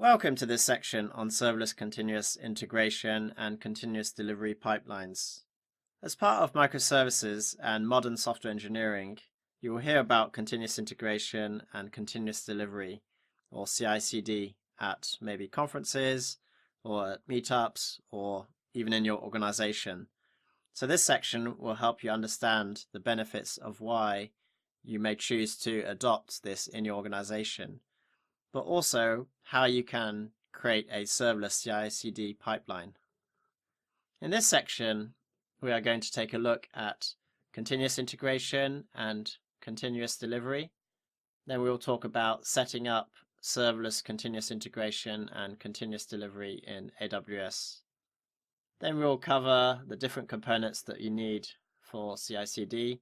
Welcome to this section on serverless continuous integration and continuous delivery pipelines. As part of microservices and modern software engineering, you will hear about continuous integration and continuous delivery, or CI/CD, at maybe conferences or at meetups or even in your organization. So this section will help you understand the benefits of why you may choose to adopt this in your organization, but also how you can create a serverless CI/CD pipeline. In this section, we are going to take a look at continuous integration and continuous delivery. Then we will talk about setting up serverless continuous integration and continuous delivery in AWS. Then we will cover the different components that you need for CI/CD.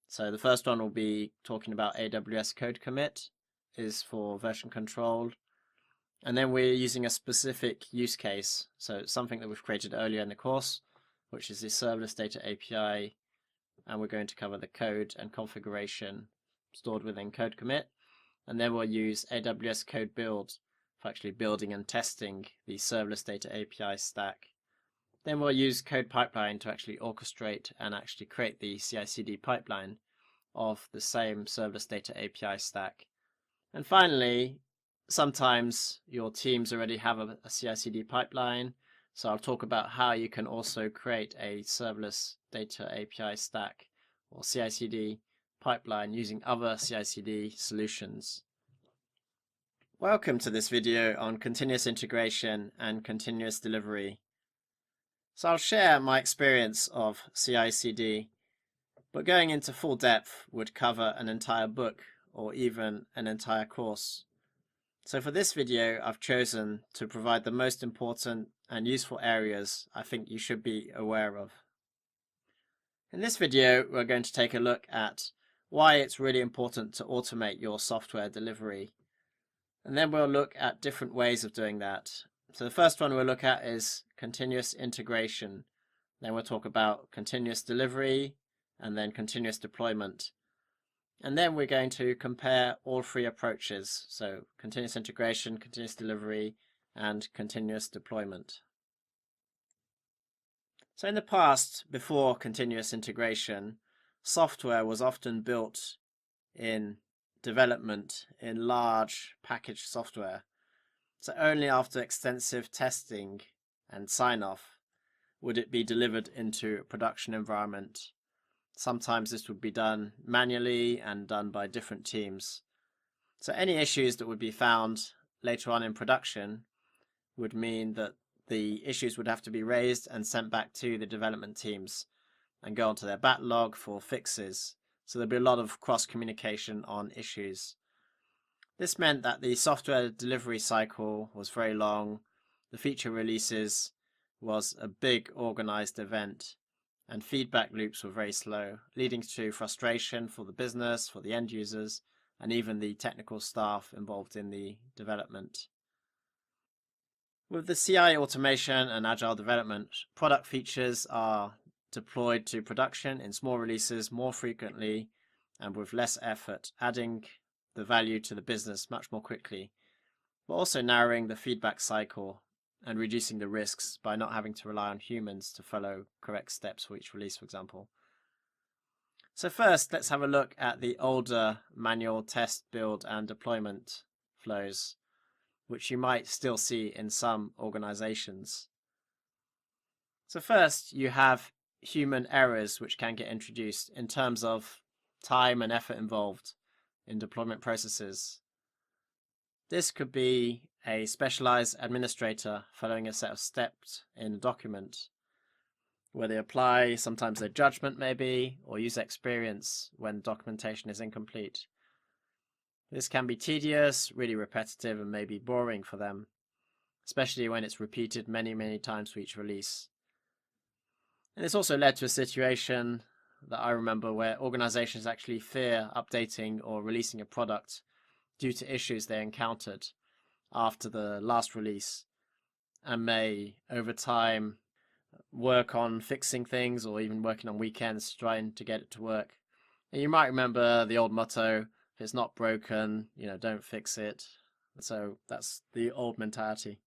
So the first one will be talking about AWS code commit is for version control. And then we're using a specific use case, so something that we've created earlier in the course, which is the Serverless Data API, and we're going to cover the code and configuration stored within code commit. And then we'll use AWS code build for actually building and testing the Serverless Data API stack. Then we'll use code pipeline to actually orchestrate and actually create the CI/CD pipeline of the same Serverless Data API stack. And finally, sometimes your teams already have a CI/CD pipeline, so I'll talk about how you can also create a serverless data API stack or CI/CD pipeline using other CI/CD solutions. Welcome to this video on continuous integration and continuous delivery. So I'll share my experience of CI/CD, but going into full depth would cover an entire book or even an entire course. So for this video, I've chosen to provide the most important and useful areas I think you should be aware of. In this video, we're going to take a look at why it's really important to automate your software delivery. And then we'll look at different ways of doing that. So the first one we'll look at is continuous integration. Then we'll talk about continuous delivery and then continuous deployment. And then we're going to compare all three approaches, so continuous integration, continuous delivery, and continuous deployment. So in the past, before continuous integration, software was often built in development in large packaged software. So only after extensive testing and sign-off would it be delivered into a production environment. Sometimes this would be done manually and done by different teams. So any issues that would be found later on in production would mean that the issues would have to be raised and sent back to the development teams and go onto their backlog for fixes. So there'd be a lot of cross-communication on issues. This meant that the software delivery cycle was very long, the feature releases was a big organized event, and feedback loops were very slow, leading to frustration for the business, for the end users, and even the technical staff involved in the development. With the CI automation and agile development, product features are deployed to production in small releases more frequently and with less effort, adding the value to the business much more quickly, but also narrowing the feedback cycle and reducing the risks by not having to rely on humans to follow correct steps for each release, for example. So first, let's have a look at the older manual test, build, and deployment flows, which you might still see in some organizations. So first, you have human errors which can get introduced in terms of time and effort involved in deployment processes. This could be a specialized administrator following a set of steps in a document, where they apply sometimes their judgment maybe, or user experience when documentation is incomplete. This can be tedious, really repetitive, and maybe boring for them, especially when it's repeated many times for each release. And it's also led to a situation that I remember where organizations actually fear updating or releasing a product due to issues they encountered after the last release, and may over time work on fixing things or even working on weekends trying to get it to work. And you might remember the old motto, if it's not broken, don't fix it. So that's the old mentality.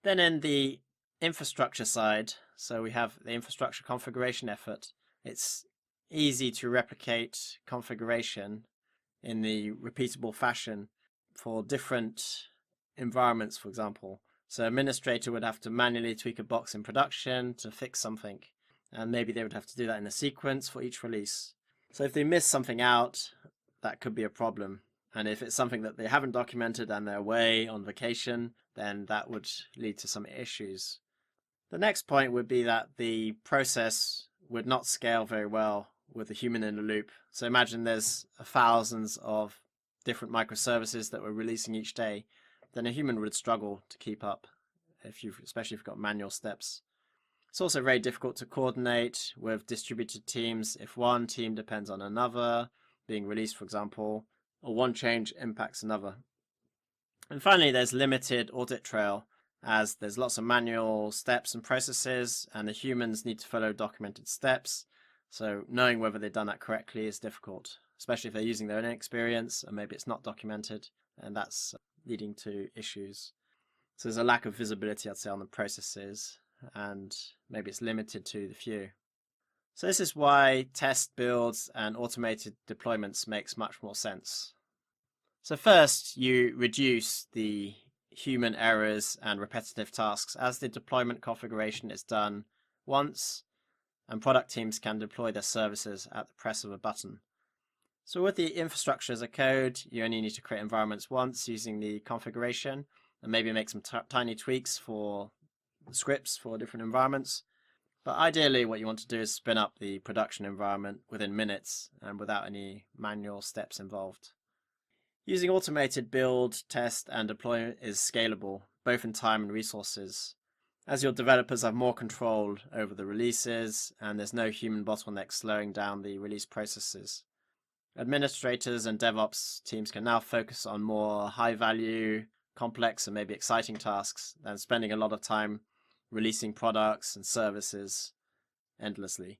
Then in the infrastructure side, so we have the infrastructure configuration effort. It's easy to replicate configuration in the repeatable fashion for different environments, for example. So administrator would have to manually tweak a box in production to fix something, and maybe they would have to do that in a sequence for each release. So if they miss something out, that could be a problem. And if it's something that they haven't documented and they're away on vacation, then that would lead to some issues. The next point would be that the process would not scale very well with a human in the loop. So imagine there's thousands of different microservices that we're releasing each day, then a human would struggle to keep up, especially if you've got manual steps. It's also very difficult to coordinate with distributed teams if one team depends on another being released, for example, or one change impacts another. And finally, there's limited audit trail, as there's lots of manual steps and processes, and the humans need to follow documented steps. So knowing whether they've done that correctly is difficult, especially if they're using their own experience and maybe it's not documented, and that's leading to issues. So there's a lack of visibility, I'd say, on the processes, and maybe it's limited to the few. So this is why test builds and automated deployments makes much more sense. So first, you reduce the human errors and repetitive tasks as the deployment configuration is done once, and product teams can deploy their services at the press of a button. So with the infrastructure as a code, you only need to create environments once using the configuration and maybe make some tiny tweaks for the scripts for different environments. But ideally, what you want to do is spin up the production environment within minutes and without any manual steps involved. Using automated build, test, and deploy is scalable, both in time and resources, as your developers have more control over the releases and there's no human bottleneck slowing down the release processes. Administrators and DevOps teams can now focus on more high-value, complex, and maybe exciting tasks than spending a lot of time releasing products and services endlessly.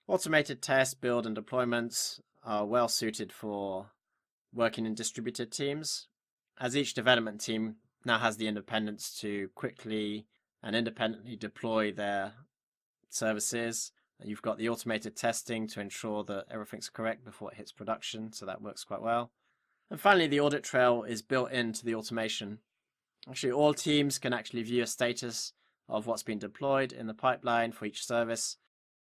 Automated test, build, and deployments are well suited for working in distributed teams, as each development team now has the independence to quickly and independently deploy their services. You've got the automated testing to ensure that everything's correct before it hits production, so that works quite well. And finally, the audit trail is built into the automation. Actually, all teams can actually view a status of what's been deployed in the pipeline for each service,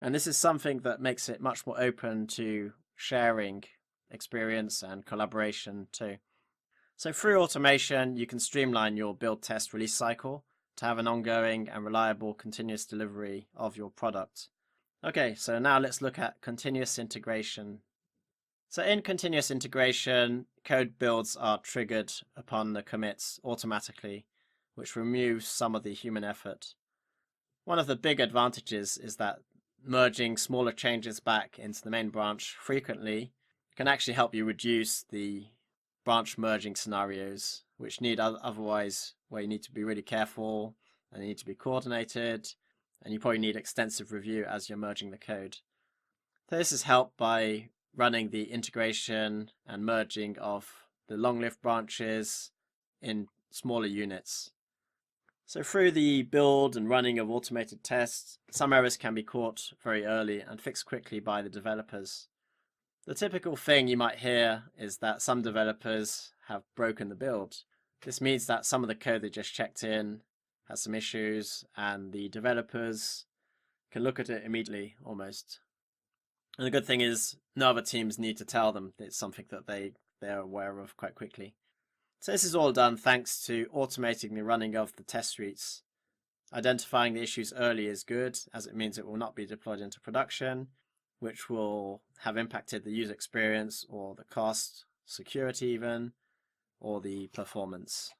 and this is something that makes it much more open to sharing experience and collaboration too. So through automation, you can streamline your build, test, release cycle to have an ongoing and reliable continuous delivery of your product. Okay, so now let's look at continuous integration. So in continuous integration, code builds are triggered upon the commits automatically, which removes some of the human effort. One of the big advantages is that merging smaller changes back into the main branch frequently can actually help you reduce the branch merging scenarios, which need otherwise where you need to be really careful and you need to be coordinated, and you probably need extensive review as you're merging the code. So this is helped by running the integration and merging of the long-lived branches in smaller units. So through the build and running of automated tests, some errors can be caught very early and fixed quickly by the developers. The typical thing you might hear is that some developers have broken the build. This means that some of the code they just checked in has some issues and the developers can look at it immediately almost. And the good thing is no other teams need to tell them it's something that they're aware of quite quickly. So this is all done thanks to automating the running of the test suites. Identifying the issues early is good, as it means it will not be deployed into production, which will have impacted the user experience or the cost, security even, or the performance.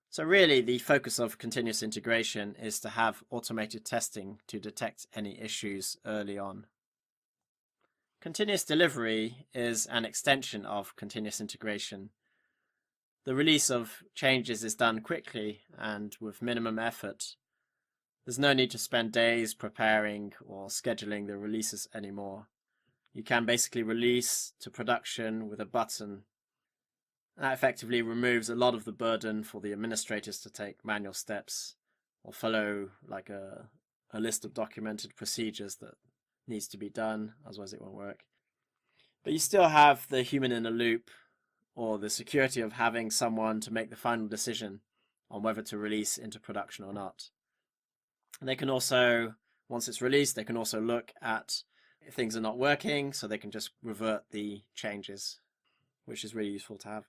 So really the focus of continuous integration is to have automated testing to detect any issues early on. Continuous delivery is an extension of continuous integration. The release of changes is done quickly and with minimum effort. There's no need to spend days preparing or scheduling the releases anymore. You can basically release to production with a button. That effectively removes a lot of the burden for the administrators to take manual steps or follow like a list of documented procedures that needs to be done, otherwise it won't work. But you still have the human in the loop, or the security of having someone to make the final decision on whether to release into production or not. And they can also, once it's released, they can also look at if things are not working, so they can just revert the changes, which is really useful to have.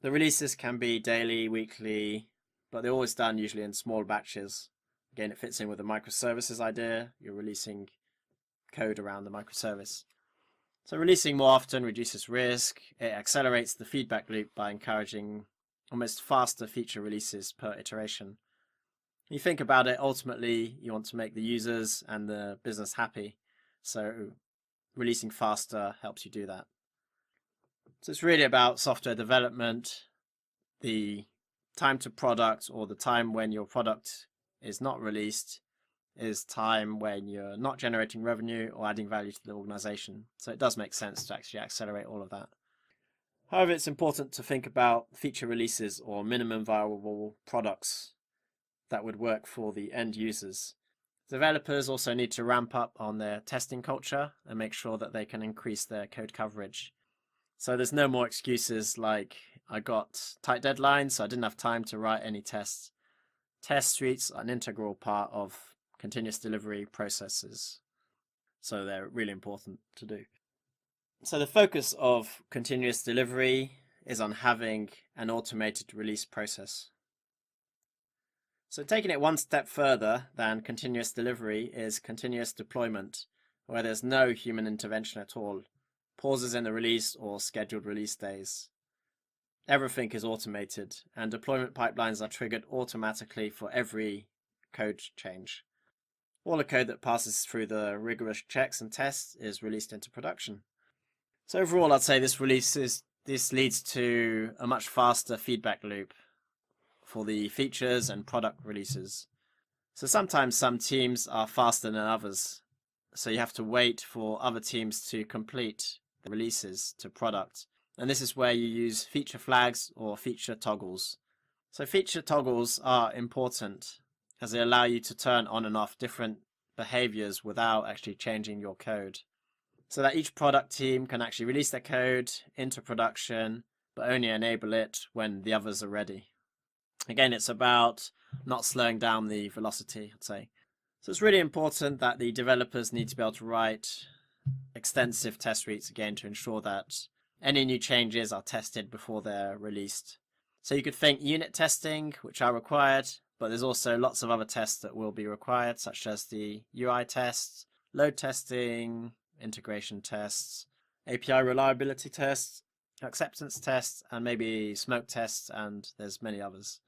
The releases can be daily, weekly, but they're always done usually in small batches. Again, it fits in with the microservices idea. You're releasing code around the microservice. So releasing more often reduces risk. It accelerates the feedback loop by encouraging almost faster feature releases per iteration. When you think about it, ultimately, you want to make the users and the business happy. So releasing faster helps you do that. So it's really about software development. The time to product, or the time when your product is not released, is time when you're not generating revenue or adding value to the organization. So it does make sense to actually accelerate all of that. However, it's important to think about feature releases or minimum viable products that would work for the end users. Developers also need to ramp up on their testing culture and make sure that they can increase their code coverage. So there's no more excuses like, I got tight deadlines, so I didn't have time to write any tests. Test suites are an integral part of continuous delivery processes, so they're really important to do. So the focus of continuous delivery is on having an automated release process. So taking it one step further than continuous delivery is continuous deployment, where there's no human intervention at all, pauses in the release or scheduled release days. Everything is automated, and deployment pipelines are triggered automatically for every code change. All the code that passes through the rigorous checks and tests is released into production. So overall, I'd say this leads to a much faster feedback loop for the features and product releases. So sometimes some teams are faster than others, so you have to wait for other teams to complete the releases to product. And this is where you use feature flags or feature toggles. So feature toggles are important as they allow you to turn on and off different behaviors without actually changing your code. So that each product team can actually release their code into production, but only enable it when the others are ready. Again, it's about not slowing down the velocity, I'd say. So it's really important that the developers need to be able to write extensive test suites again to ensure that any new changes are tested before they're released. So you could think unit testing, which are required, but there's also lots of other tests that will be required, such as the UI tests, load testing, integration tests, API reliability tests, acceptance tests, and maybe smoke tests, and there's many others.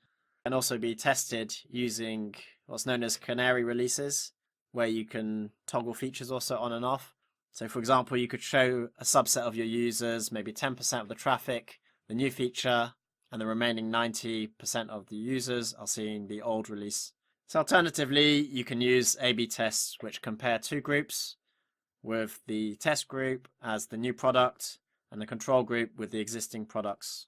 Can also be tested using what's known as canary releases, where you can toggle features also on and off. So for example, you could show a subset of your users, maybe 10% of the traffic, the new feature, and the remaining 90% of the users are seeing the old release. So alternatively, you can use A/B tests, which compare two groups, with the test group as the new product and the control group with the existing products.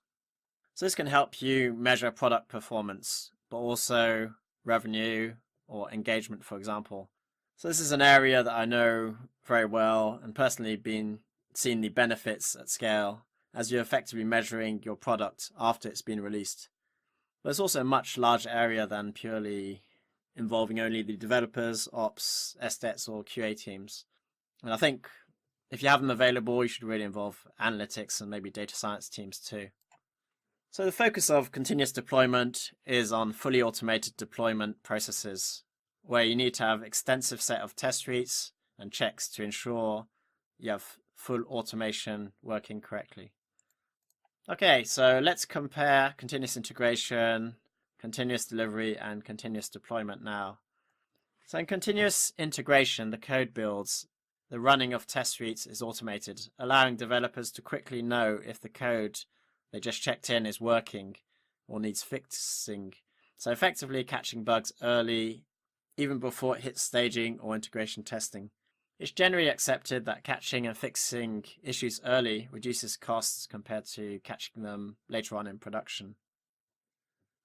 So this can help you measure product performance, but also revenue or engagement, for example. So this is an area that I know very well and personally seen the benefits at scale as you're effectively measuring your product after it's been released. But it's also a much larger area than purely involving only the developers, ops, SDETs or QA teams. And I think if you have them available, you should really involve analytics and maybe data science teams too. So the focus of continuous deployment is on fully automated deployment processes, where you need to have extensive set of test suites and checks to ensure you have full automation working correctly. Okay, so let's compare continuous integration, continuous delivery, and continuous deployment now. So in continuous integration, the code builds, the running of test suites is automated, allowing developers to quickly know if the code they just checked in is working or needs fixing. So effectively catching bugs early, even before it hits staging or integration testing. It's generally accepted that catching and fixing issues early reduces costs compared to catching them later on in production.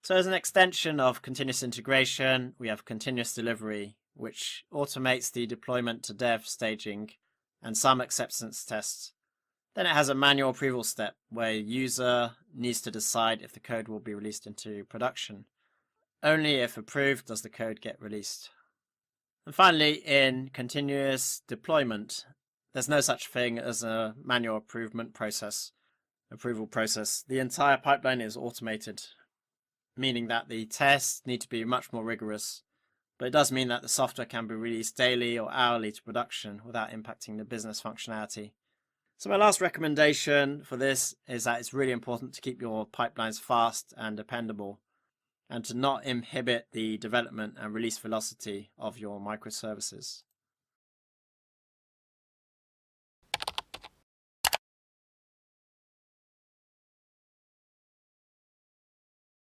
So as an extension of continuous integration, we have continuous delivery, which automates the deployment to dev staging and some acceptance tests. Then it has a manual approval step where a user needs to decide if the code will be released into production. Only if approved does the code get released. And finally, in continuous deployment, there's no such thing as a manual approval process. The entire pipeline is automated, meaning that the tests need to be much more rigorous. But it does mean that the software can be released daily or hourly to production without impacting the business functionality. So my last recommendation for this is that it's really important to keep your pipelines fast and dependable, and to not inhibit the development and release velocity of your microservices.